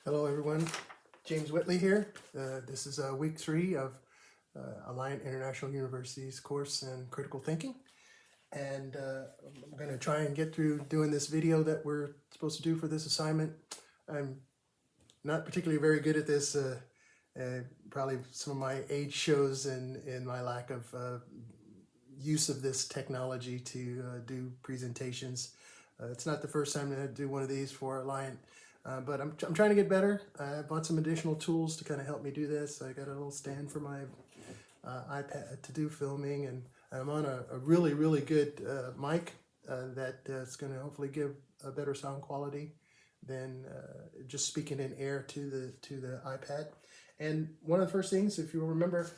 Hello everyone, James Whitley here. This is week 3 of Alliant International University's course in critical thinking. And I'm going to try and get through doing this video that we're supposed to do for this assignment. I'm not particularly very good at this. Probably some of my age shows in my lack of use of this technology to do presentations. It's not the first time that I do one of these for Alliant. But I'm trying to get better. I bought some additional tools to kind of help me do this. I got a little stand for my iPad to do filming, and I'm on a really, really good mic that's going to hopefully give a better sound quality than just speaking in air to the iPad. And one of the first things, if you remember,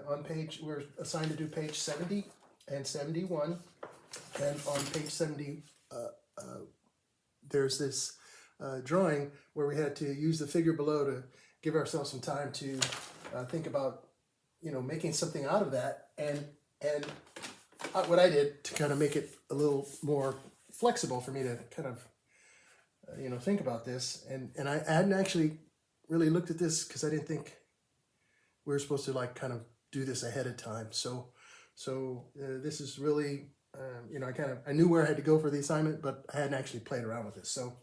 on page, we're assigned to do page 70 and 71. And on page 70, there's this drawing where we had to use the figure below to give ourselves some time to think about, making something out of that. And what I did to kind of make it a little more flexible for me to kind of, think about this. And I hadn't actually really looked at this because I didn't think we were supposed to kind of do this ahead of time. So this is really, I knew where I had to go for the assignment, but I hadn't actually played around with this. So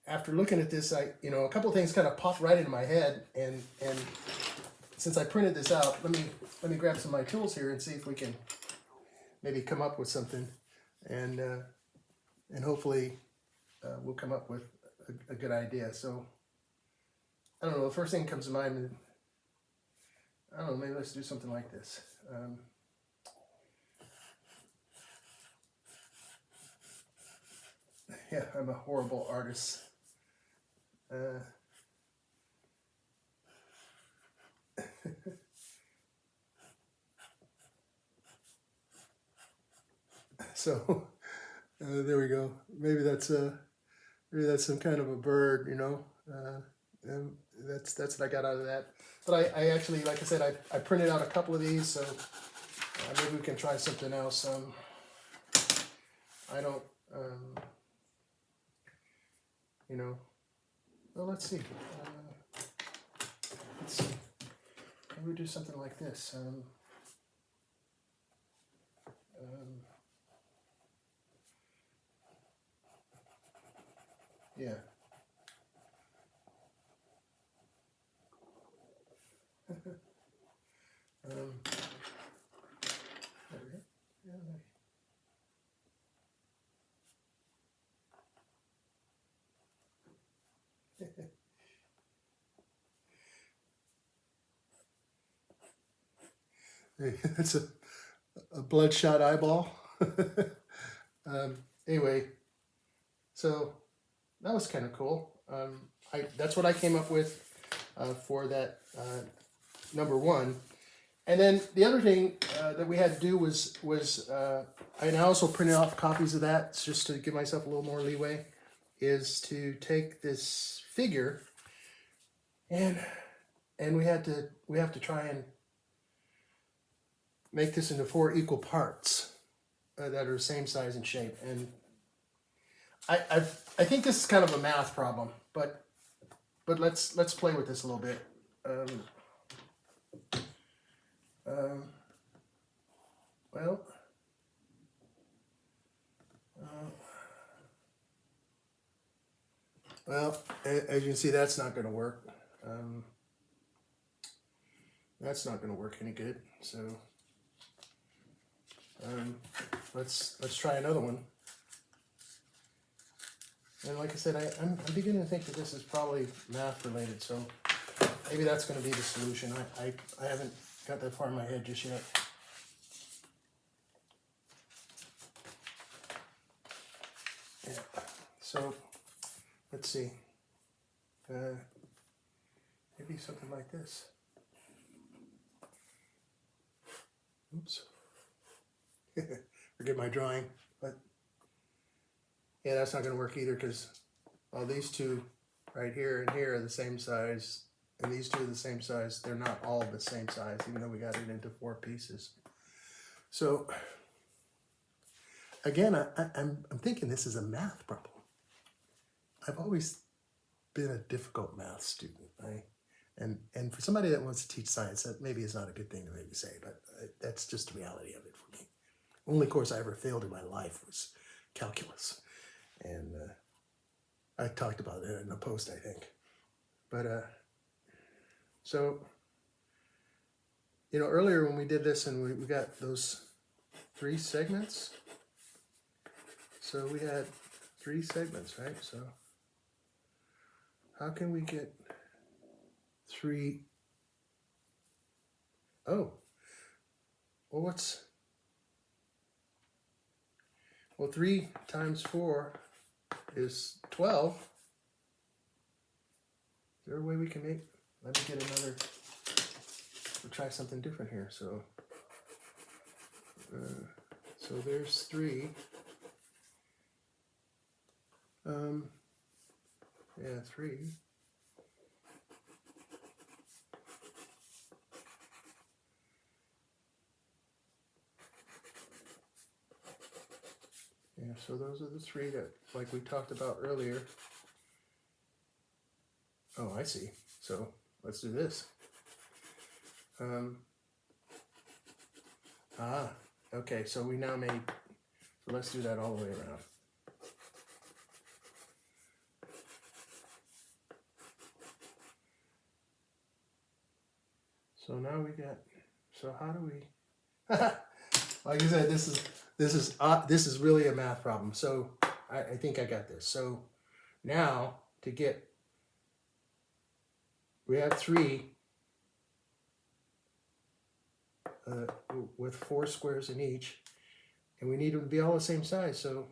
after looking at this, a couple of things kind of popped right into my head, and since I printed this out, let me grab some of my tools here and see if we can maybe come up with something, and hopefully we'll come up with a good idea. So I don't know. The first thing that comes to mind, I don't know. Maybe let's do something like this. Yeah, I'm a horrible artist. So there we go. Maybe that's some kind of a bird, and that's what I got out of that. But I actually, like I said, I printed out a couple of these, so maybe we can try something else. I don't, well, let's see. Maybe we do something like this. Yeah. There we go. Yeah. That's a bloodshot eyeball. Anyway, so that was kind of cool. That's what I came up with for that number 1. And then the other thing that we had to do was and I also printed off copies of that just to give myself a little more leeway, is to take this figure and we have to try and make this into 4 equal parts that are the same size and shape. And I think this is kind of a math problem, but let's play with this a little bit. Well, as you can see, that's not going to work. That's not going to work any good. So let's try another one. And like I said, I'm beginning to think that this is probably math related. So maybe that's going to be the solution. I haven't got that far in my head just yet. Yeah. So let's see. Maybe something like this. Oops. Forget my drawing, but yeah, that's not going to work either because these two right here and here are the same size, and these two are the same size. They're not all the same size, even though we got it into 4 pieces. So again, I'm thinking this is a math problem. I've always been a difficult math student. And for somebody that wants to teach science, that maybe is not a good thing to maybe say, but that's just the reality of it for me. Only course I ever failed in my life was calculus, and I talked about it in a post, I think. But so earlier when we did this and we got those 3 segments, so we had 3 segments, right? So how can we get 3? Oh, well, 3 times 4 is 12. Is there a way we can make, let me get another, we'll try something different here. So there's 3. Yeah, 3. Yeah, so those are the 3 that, like we talked about earlier. Oh, I see. So let's do this. Okay, so we now made, so let's do that all the way around. So now we got, so how do we, like I said, this is really a math problem. So I think I got this. So now to get, we have 3 with 4 squares in each, and we need them to be all the same size. So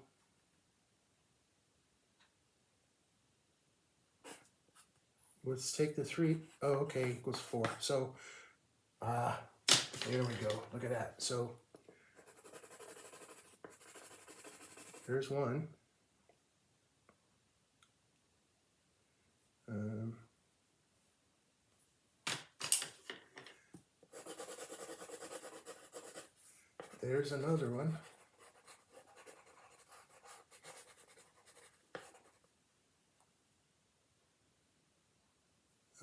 let's take the 3. Oh, okay, equals 4. So there we go. Look at that. So there's 1. There's another one.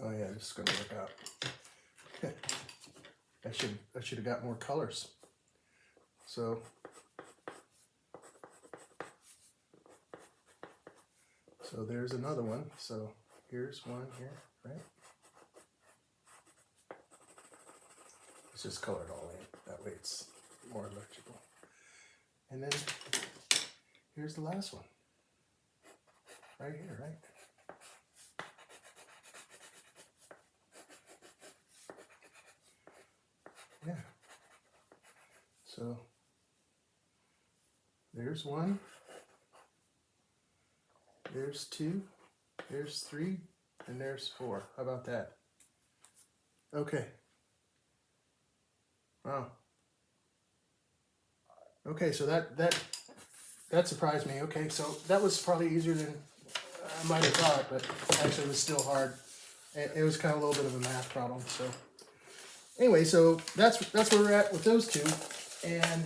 Oh yeah, this is going to work out. I should have got more colors. So there's another one. So here's one here, right? Let's just color it all in. That way it's more legible. And then here's the last one. Right here, right? Yeah. So there's 1. There's 2. There's 3. And there's 4. How about that? Okay. Wow. Okay, so that surprised me. Okay, so that was probably easier than I might have thought, but actually it was still hard. It was kind of a little bit of a math problem. So anyway, so that's where we're at with those 2, and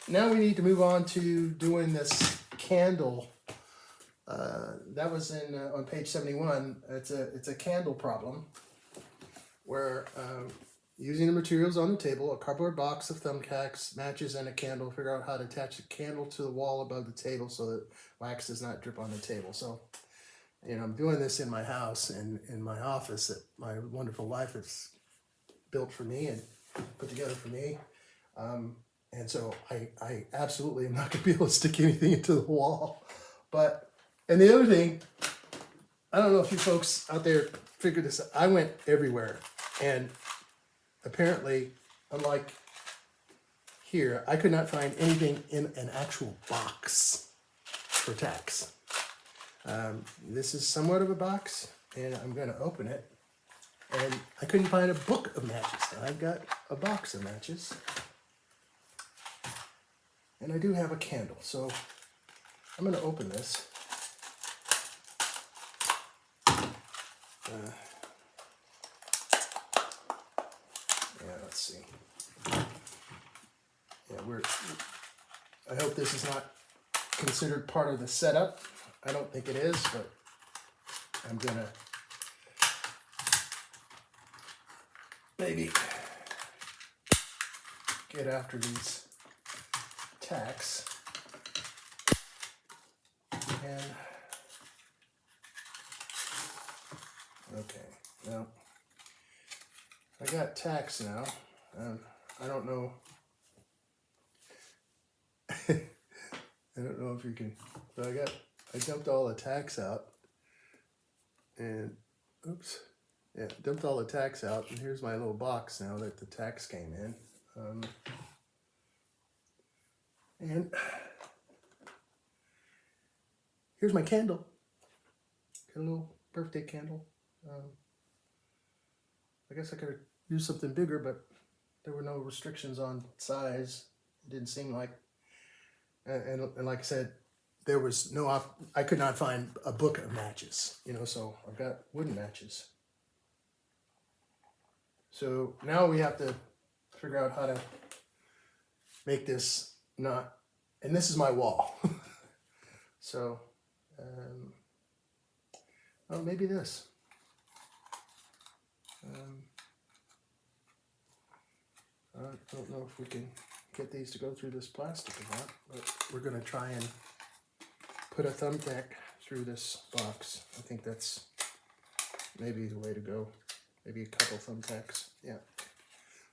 now we need to move on to doing this candle. That was in on page 71. It's a candle problem where using the materials on the table, a cardboard box of thumbtacks, matches, and a candle, figure out how to attach the candle to the wall above the table so that wax does not drip on the table. So, I'm doing this in my house and in my office that my wonderful wife has built for me and put together for me. And so I absolutely am not going to be able to stick anything into the wall. And the other thing, I don't know if you folks out there figured this out. I went everywhere, and apparently, unlike here, I could not find anything in an actual box for tacks. This is somewhat of a box, and I'm going to open it. And I couldn't find a book of matches. Now I've got a box of matches. And I do have a candle. So I'm going to open this. Let's see. Yeah, I hope this is not considered part of the setup. I don't think it is, but I'm gonna maybe get after these tacks. And okay, now I got tacks now. I don't know. I don't know if you can. So I dumped all the tacks out, and oops, yeah, dumped all the tacks out, and here's my little box now that the tacks came in. And here's my candle. Got a little birthday candle. I guess I could have used something bigger, but there were no restrictions on size. It didn't seem like. And like I said, there was no I could not find a book of matches, you know, so I've got wooden matches. So now we have to figure out how to make this not, and this is my wall. So, oh, maybe this. I don't know if we can get these to go through this plastic or not, but we're going to try and put a thumbtack through this box. I think that's maybe the way to go. Maybe a couple thumbtacks. Yeah.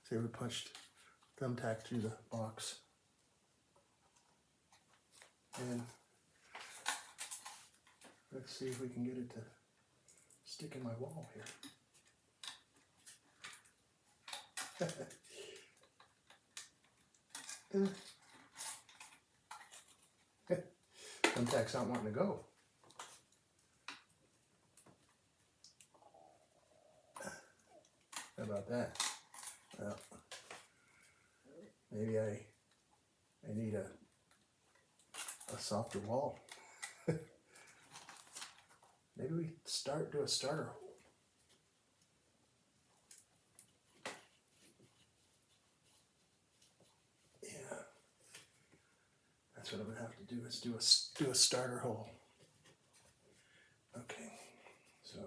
See, we punched thumbtack through the box. And let's see if we can get it to stick in my wall here. Thumbtack's not wanting to go. How about that? Well, maybe I need a softer wall. Maybe we do a starter hole. Yeah, that's what I'm gonna have to do, is do a starter hole. Okay, so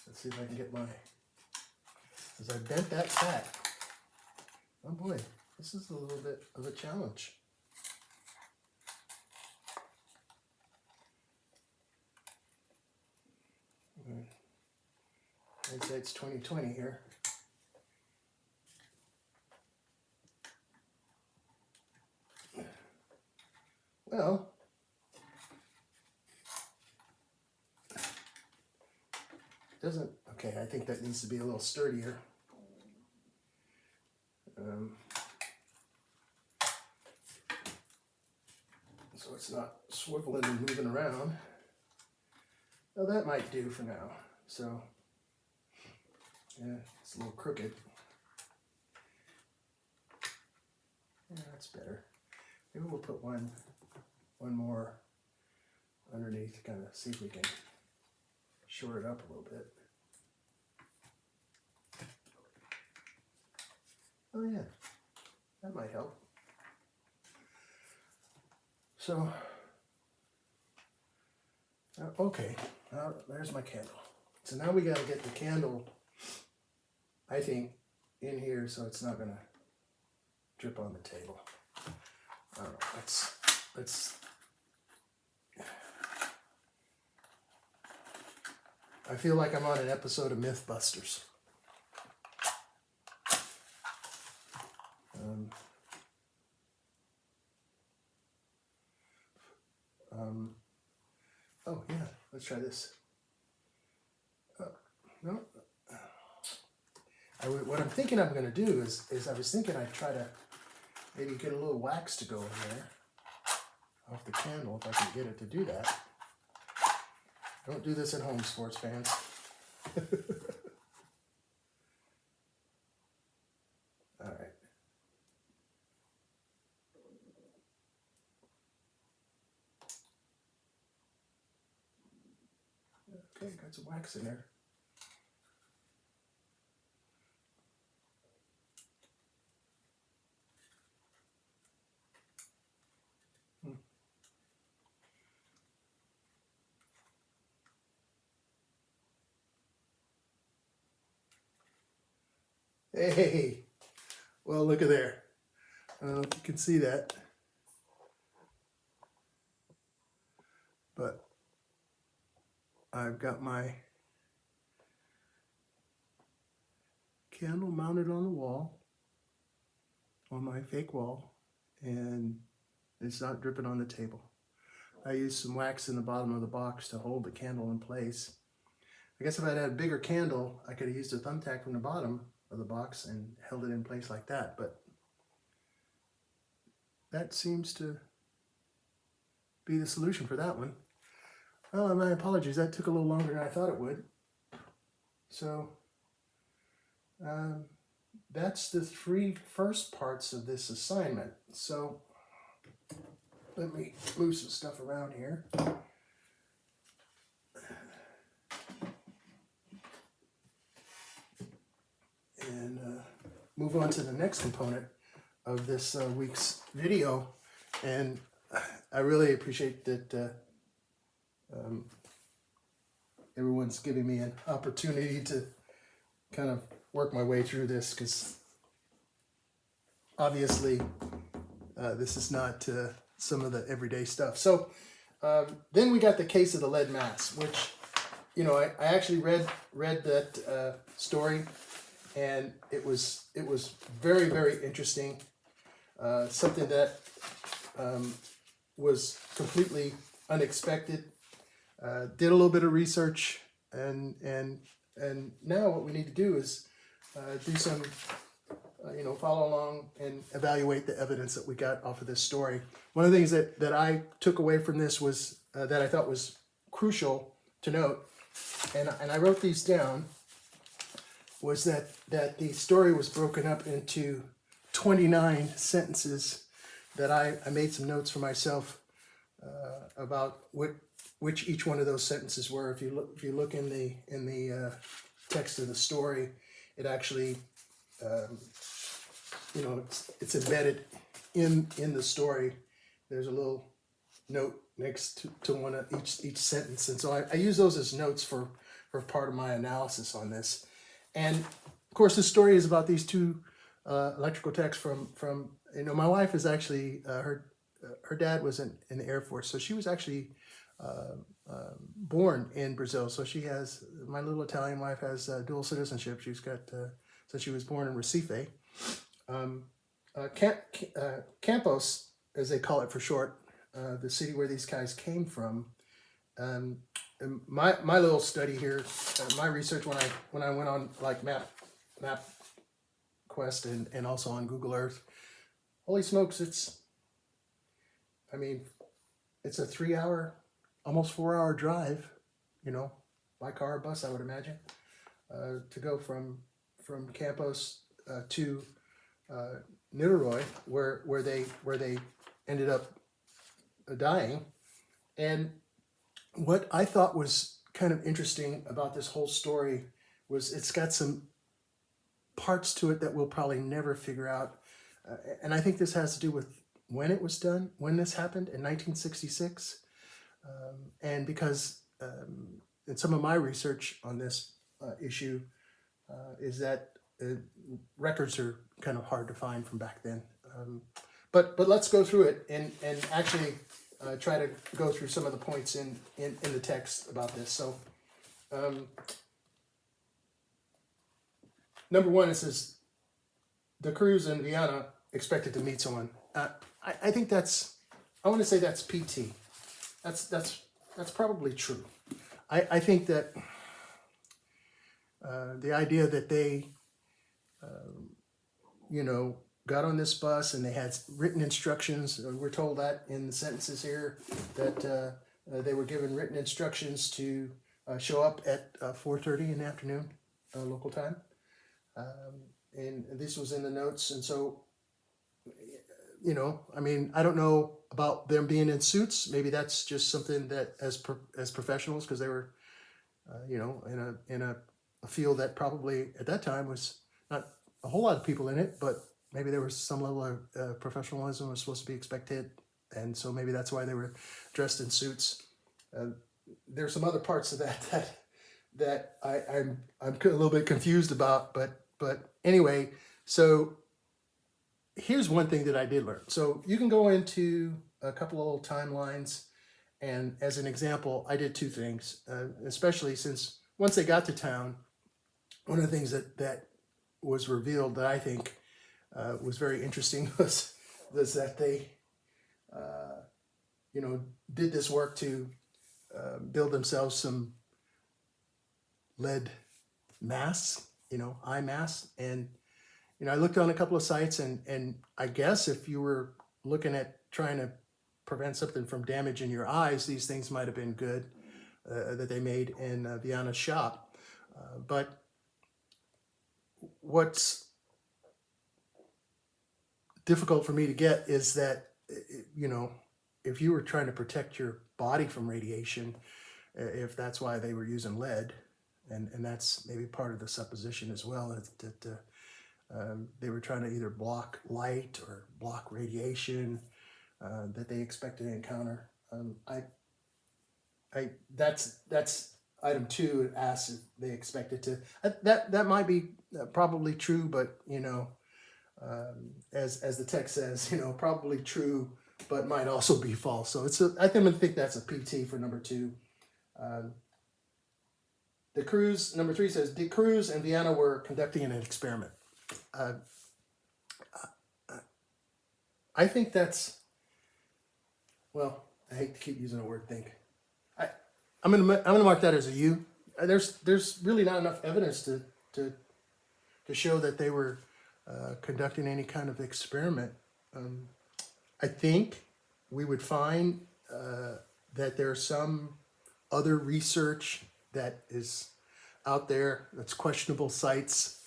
let's see if I can get because I bent that tack. Oh boy, this is a little bit of a challenge. I'd say it's 2020 here. Well, doesn't, okay, I think that needs to be a little sturdier. So it's not swiveling and moving around. Well, that might do for now. So, yeah, it's a little crooked. Yeah, that's better. Maybe we'll put one more underneath to kind of see if we can shore it up a little bit. Oh yeah, that might help. So, okay, there's my candle. So now we got to get the candle, I think, in here so it's not going to drip on the table. I don't know, let's I feel like I'm on an episode of Mythbusters. Oh yeah, let's try this. No. What I'm thinking I'm going to do is I was thinking I'd try to maybe get a little wax to go in there off the candle if I can get it to do that. Don't do this at home, sports fans. All right. Okay, got some wax in there. Hey, well, look at there. I don't know if you can see that, but I've got my candle mounted on the wall, on my fake wall, and it's not dripping on the table. I used some wax in the bottom of the box to hold the candle in place. I guess if I'd had a bigger candle, I could have used a thumbtack from the bottom of the box and held it in place like that, but that seems to be the solution for that one. Well, my apologies, that took a little longer than I thought it would. So that's the three first parts of this assignment. So let me move some stuff around here. And move on to the next component of this week's video. And I really appreciate that everyone's giving me an opportunity to kind of work my way through this, because obviously this is not some of the everyday stuff. So then we got the case of the lead mass, which, you know, I actually read that story, and it was very, very interesting. Something that was completely unexpected. Did a little bit of research, and now what we need to do is do some, follow along and evaluate the evidence that we got off of this story. One of the things that I took away from this was that I thought was crucial to note, and I wrote these down, was that the story was broken up into 29 sentences that I made some notes for myself about which each one of those sentences were. If you look in the text of the story, it actually it's embedded in the story. There's a little note next to one of each sentence, and so I use those as notes for part of my analysis on this. And of course, this story is about these two electrical techs from my wife is actually her dad was in the Air Force, so she was actually born in Brazil. So she has, my little Italian wife has dual citizenship. She's got so she was born in Recife. Campos, as they call it for short, the city where these guys came from. And my little study here, my research when I went on like MapQuest and also on Google Earth, holy smokes, it's a 3-hour, almost 4-hour drive, by car or bus, I would imagine, to go from Campos to Niterói, where they ended up dying. And what I thought was kind of interesting about this whole story was it's got some parts to it that we'll probably never figure out. And I think this has to do with when it was done, when this happened in 1966. And because in some of my research on this issue is that records are kind of hard to find from back then. But let's go through it and actually try to go through some of the points in the text about this. So number one, it says the crews in Vienna expected to meet someone. I think I want to say that's PT. That's probably true. I think that the idea that they got on this bus and they had written instructions. We're told that in the sentences here that they were given written instructions to show up at 4:30 in the afternoon local time. And this was in the notes. And so, I don't know about them being in suits. Maybe that's just something that as professionals, because they were, in a field that probably at that time was not a whole lot of people in it, but maybe there was some level of professionalism was supposed to be expected, and so maybe that's why they were dressed in suits. There's some other parts of that I'm a little bit confused about, but but anyway, so here's one thing that I did learn. So you can go into a couple of little timelines, and as an example, I did two things, especially since once they got to town, one of the things that was revealed that I think was very interesting was that they, did this work to build themselves some lead masks, eye masks. And, I looked on a couple of sites, and I guess if you were looking at trying to prevent something from damaging your eyes, these things might have been good that they made in Viana's shop. But what's difficult for me to get is that, if you were trying to protect your body from radiation, if that's why they were using lead, and that's maybe part of the supposition as well, that they were trying to either block light or block radiation that they expected to encounter. That's item 2. It asks if they expected to. That might be probably true, but as the text says, probably true, but might also be false. So I think that's a PT for number 2. The Cruz, number 3 says, De Cruz and Viana were conducting an experiment. I think that's, well, I hate to keep using the word think. I'm gonna mark that as a U. There's really not enough evidence to show that they were conducting any kind of experiment. I think we would find that there's some other research that is out there, that's questionable sites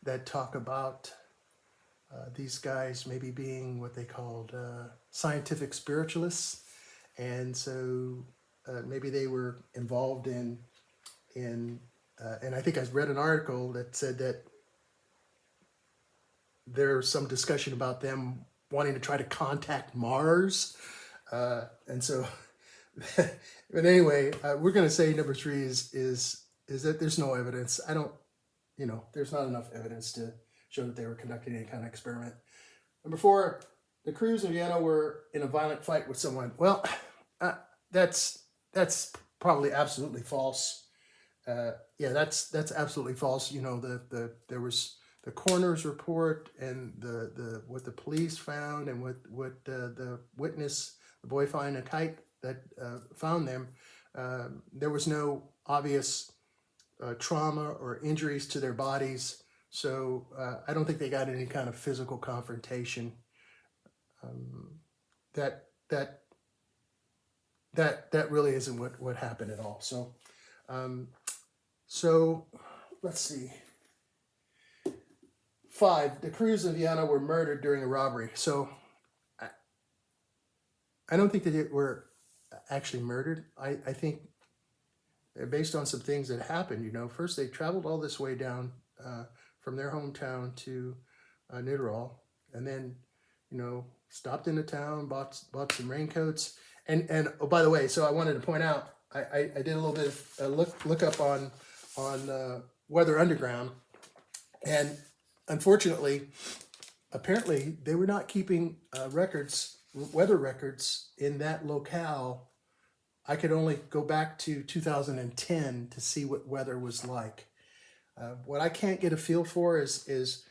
that talk about these guys maybe being what they called scientific spiritualists. And so maybe they were involved in and I think I read an article that said that there's some discussion about them wanting to try to contact Mars. And so, but anyway, we're going to say number 3 is that there's no evidence. There's not enough evidence to show that they were conducting any kind of experiment. Number 4, the Cruz and Viana were in a violent fight with someone. Well, that's probably absolutely false. That's absolutely false. There was the coroner's report and the what the police found and what the witness, the boy flying a kite that found them. There was no obvious trauma or injuries to their bodies, so I don't think they got any kind of physical confrontation. That really isn't what happened at all. So let's see. 5, the Cruz and Viana were murdered during a robbery. So I don't think that they were actually murdered. I think based on some things that happened, first they traveled all this way down from their hometown to Nidorol, and then, stopped in the town, bought some raincoats. And oh, by the way, so I wanted to point out, I did a little bit of look up on Weather Underground, and unfortunately, apparently they were not keeping weather records in that locale. I could only go back to 2010 to see what weather was like. What I can't get a feel for is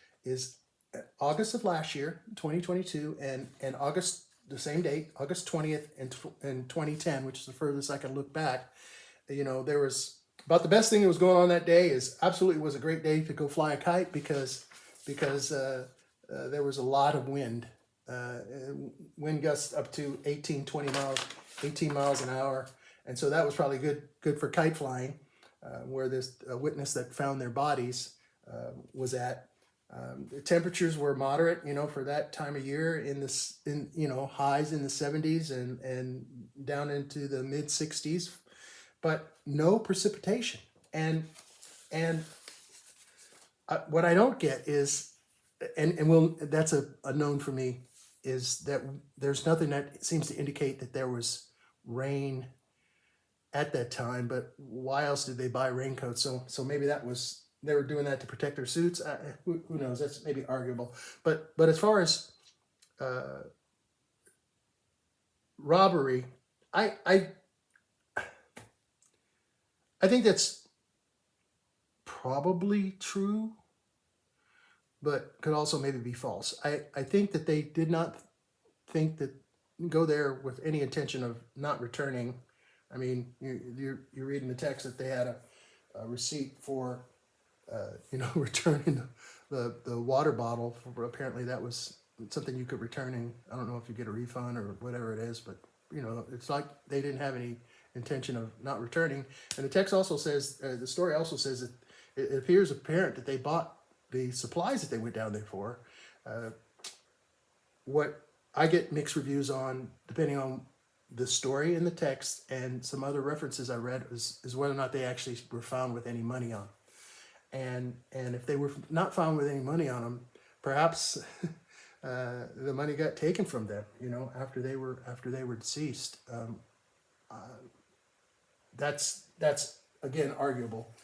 August of last year, 2022, and August, the same date, August 20th in 2010, which is the furthest I can look back. There was about the best thing that was going on that day is absolutely was a great day to go fly a kite because there was a lot of wind, wind gusts up to 18 miles an hour. And so that was probably good for kite flying, where this witness that found their bodies was at. The temperatures were moderate, for that time of year highs in the 70s and down into the mid 60s, but no precipitation. And what I don't get is, that's a known for me, is that there's nothing that seems to indicate that there was rain at that time, but why else did they buy raincoats? So maybe that was they were doing that to protect their suits. Who knows? That's maybe arguable. But as far as robbery, I I I think that's probably true, but could also maybe be false. I think that they did not think that go there with any intention of not returning. I mean, you're reading the text that they had a receipt for, returning the water bottle. Apparently, that was something you could return, and I don't know if you get a refund or whatever it is, but it's like they didn't have any intention of not returning. And the text also says, the story also says that it appears apparent that they bought the supplies that they went down there for. What I get mixed reviews on, depending on the story in the text and some other references I read, is whether or not they actually were found with any money on them. And if they were not found with any money on them, perhaps the money got taken from them, after they were deceased. That's again arguable.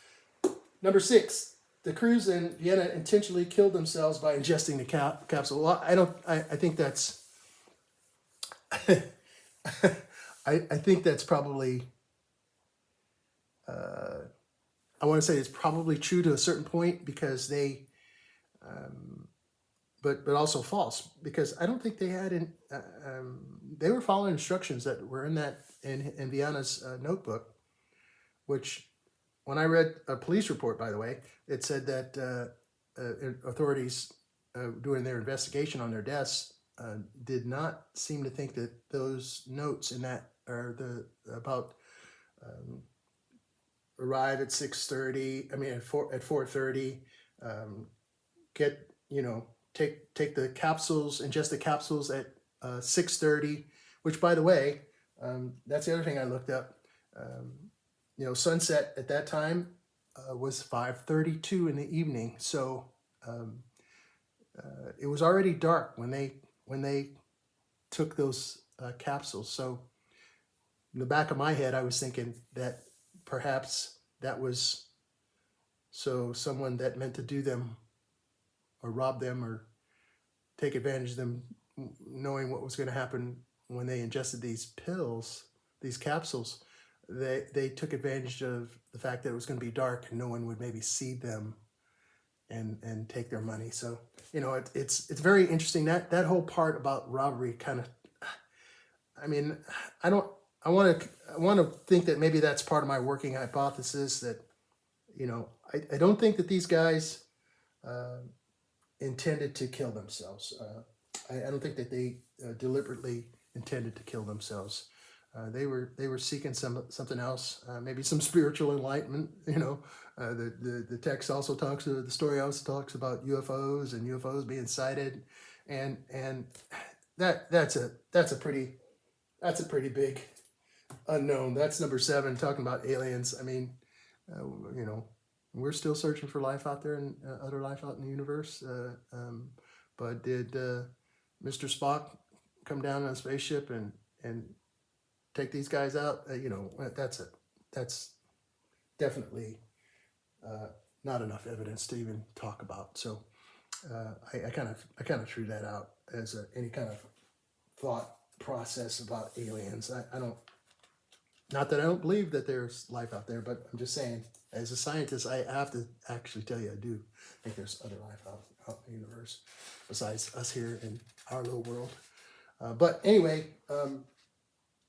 Number 6, the crews in Vienna intentionally killed themselves by ingesting the capsule. Well, I think that's I think that's probably I want to say it's probably true to a certain point, because they but also false, because I don't think they had they were following instructions that were in Vienna's notebook, which when I read a police report, by the way, it said that authorities doing their investigation on their deaths did not seem to think that those notes in that are about arrive at 6:30. I mean at 4:30. Take the capsules, ingest the capsules at 6:30. Which, by the way, that's the other thing I looked up. Sunset at that time was 5:32 in the evening, so it was already dark when they took those capsules. So in the back of my head, I was thinking that perhaps that was so someone that meant to do them or rob them or take advantage of them, knowing what was going to happen when they ingested these capsules, they took advantage of the fact that it was going to be dark and no one would maybe see them and take their money. So it's very interesting, that whole part about robbery. Kind of, I mean, I want to think that maybe that's part of my working hypothesis, that I don't think that these guys intended to kill themselves. I don't think that they deliberately intended to kill themselves. They were seeking something else, maybe some spiritual enlightenment. The text also the story also talks about UFOs and UFOs being sighted, and that's a pretty big unknown. That's number 7, talking about aliens. I mean, we're still searching for life out there and other life out in the universe. But did Mr. Spock come down on a spaceship and take these guys out? That's definitely not enough evidence to even talk about. So I kind of threw that out as any kind of thought process about aliens. I don't. Not that I don't believe that there's life out there, but I'm just saying, as a scientist, I have to actually tell you I do think there's other life out in the universe besides us here in our little world. But anyway,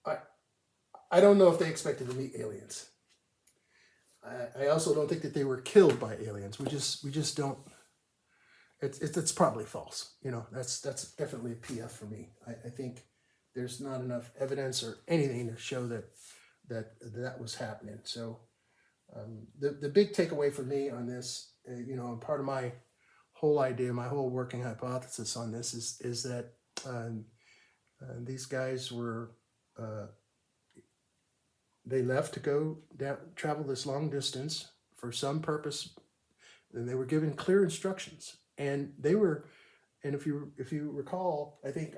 I don't know if they expected to meet aliens. I also don't think that they were killed by aliens. We just don't. It's probably false. That's definitely a PF for me. I think there's not enough evidence or anything to show that was happening. So the big takeaway for me on this, and part of my whole idea, my whole working hypothesis on this is that these guys were they left to go travel this long distance for some purpose, and they were given clear instructions, and if you recall, I think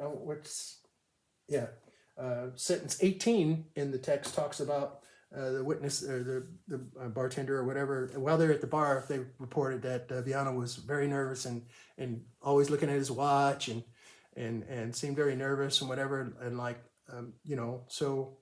sentence 18 in the text talks about the witness or the bartender or whatever, while they're at the bar, they reported that Viano was very nervous and always looking at his watch and seemed very nervous and whatever. And like, so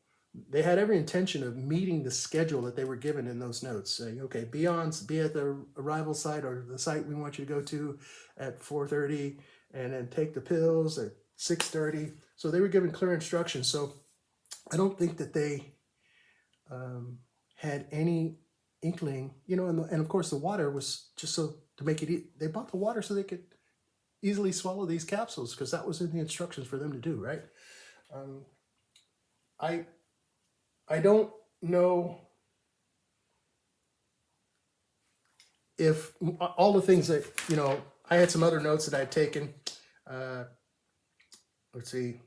they had every intention of meeting the schedule that they were given in those notes, saying, okay, be at the arrival site or the site we want you to go to at 4:30, and then take the pills at 6:30. So they were given clear instructions. So I don't think that they had any inkling, and of course the water was just so to make it. They bought the water so they could easily swallow these capsules because that was in the instructions for them to do, right? I don't know if all the things that I had some other notes that I had taken. Let's see.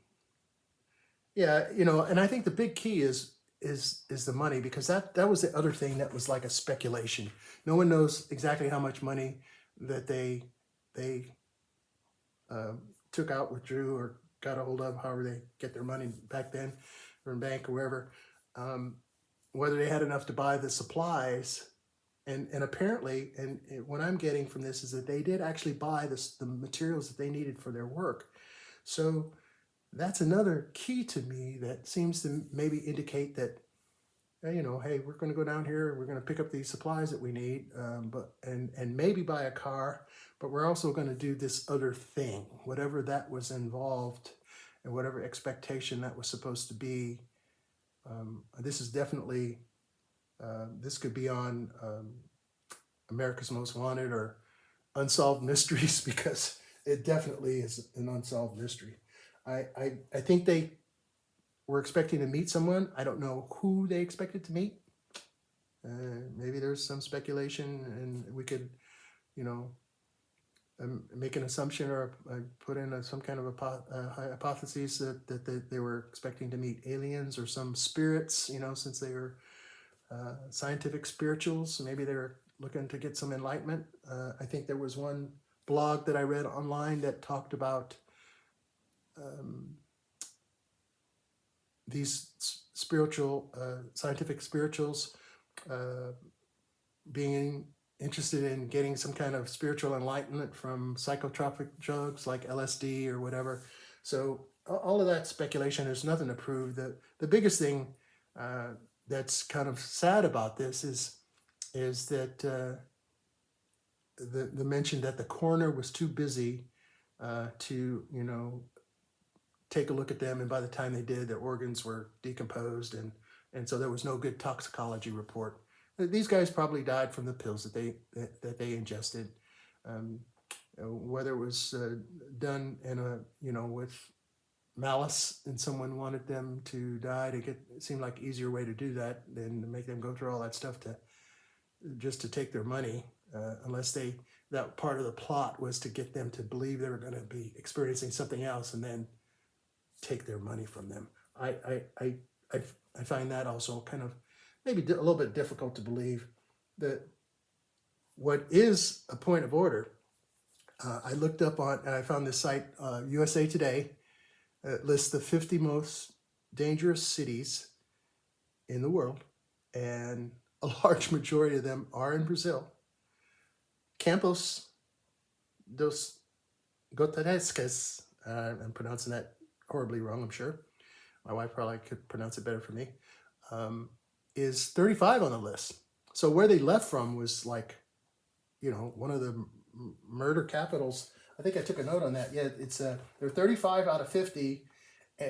Yeah, and I think the big key is the money, because that was the other thing that was like a speculation. No one knows exactly how much money that they took out, withdrew, or got a hold of, however they get their money back then, from bank or wherever. Whether they had enough to buy the supplies, and apparently, and what I'm getting from this is that they did actually buy the materials that they needed for their work. So that's another key to me that seems to maybe indicate that, hey, we're going to go down here, we're going to pick up these supplies that we need, but maybe buy a car, but we're also going to do this other thing, whatever that was involved, and whatever expectation that was supposed to be. This is definitely, this could be on America's Most Wanted or Unsolved Mysteries, because it definitely is an unsolved mystery. I think they were expecting to meet someone. I don't know who they expected to meet. Maybe there's some speculation, and we could, make an assumption or put in some kind of a hypothesis that they were expecting to meet aliens or some spirits, since they were scientific spirituals. Maybe they were looking to get some enlightenment. I think there was one blog that I read online that talked about these spiritual, scientific spirituals being interested in getting some kind of spiritual enlightenment from psychotropic drugs like LSD or whatever. So all of that speculation, there's nothing to prove. The biggest thing that's kind of sad about this is that the mention that the coroner was too busy to take a look at them, and by the time they did, their organs were decomposed, and so there was no good toxicology report. These guys probably died from the pills that they ingested. Whether it was done in with malice, and someone wanted them to die, it seemed like an easier way to do that than to make them go through all that stuff just to take their money, unless that part of the plot was to get them to believe they were going to be experiencing something else and then take their money from them. I find that also kind of maybe a little bit difficult to believe. That what is a point of order, I looked up on, and I found this site, USA Today. It lists the 50 most dangerous cities in the world, and a large majority of them are in Brazil. Campos dos Goitacazes, I'm pronouncing that horribly wrong, I'm sure. My wife probably could pronounce it better for me. Is 35 on the list. So where they left from was like, one of the murder capitals. I think I took a note on that. Yeah, it's they're 35 out of 50,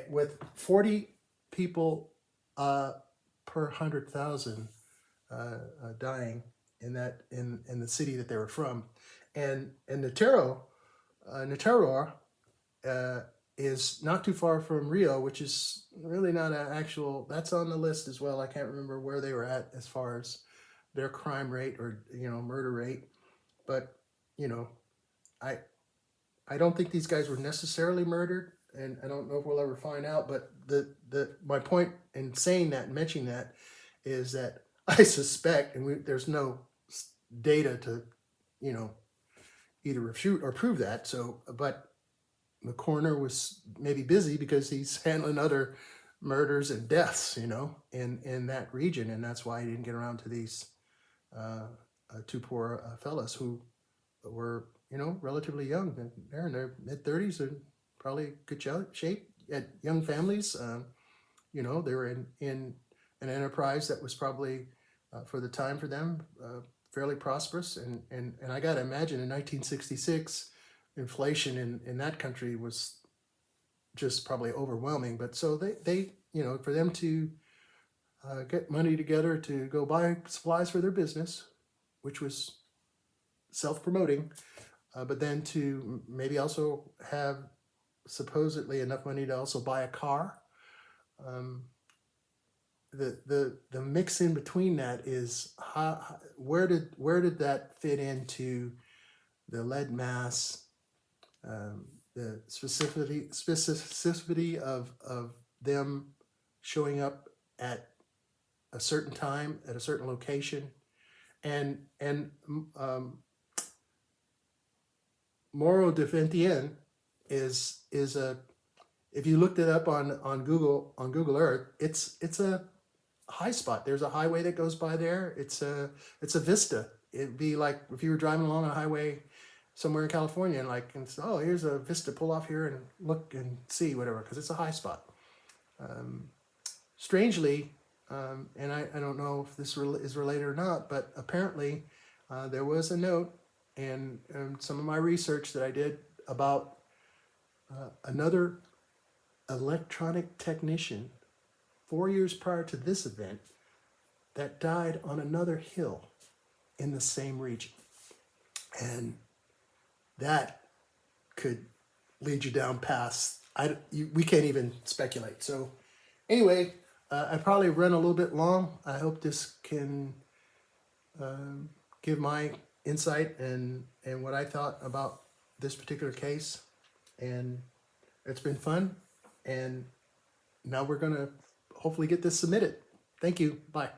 with 40 people per 100,000 dying in the city that they were from, and Niterói is not too far from Rio, which is really not an actual. That's on the list as well. I can't remember where they were at as far as their crime rate or murder rate, but I don't think these guys were necessarily murdered, and I don't know if we'll ever find out. But my point in saying that and mentioning that is that I suspect, and there's no data to either refute or prove that. So, but the coroner was maybe busy because he's handling other murders and deaths, in that region, and that's why he didn't get around to these two poor fellas who were, relatively young. They're in their mid 30s and probably good shape. At young families. They were in an enterprise that was probably for the time for them fairly prosperous. And I got to imagine in 1966, inflation in that country was just probably overwhelming. But so they for them to get money together to go buy supplies for their business, which was self-promoting, but then to maybe also have supposedly enough money to also buy a car. Um, the mix in between that is where did that fit into the lead mass, the specificity of them showing up at a certain time at a certain location, and Morro de Vientiane is a, if you looked it up on Google Earth, it's a high spot. There's a highway that goes by there. It's a vista. It'd be like if you were driving along a highway somewhere in California and oh, here's a vista, pull off here and look and see whatever, because it's a high spot. Strangely, and I don't know if this is related or not, but apparently there was a note in some of my research that I did about another electronic technician 4 years prior to this event that died on another hill in the same region. And that could lead you down past, we can't even speculate. So anyway, I probably run a little bit long. I hope this can give my insight and what I thought about this particular case. And it's been fun. And now we're going to hopefully get this submitted. Thank you. Bye.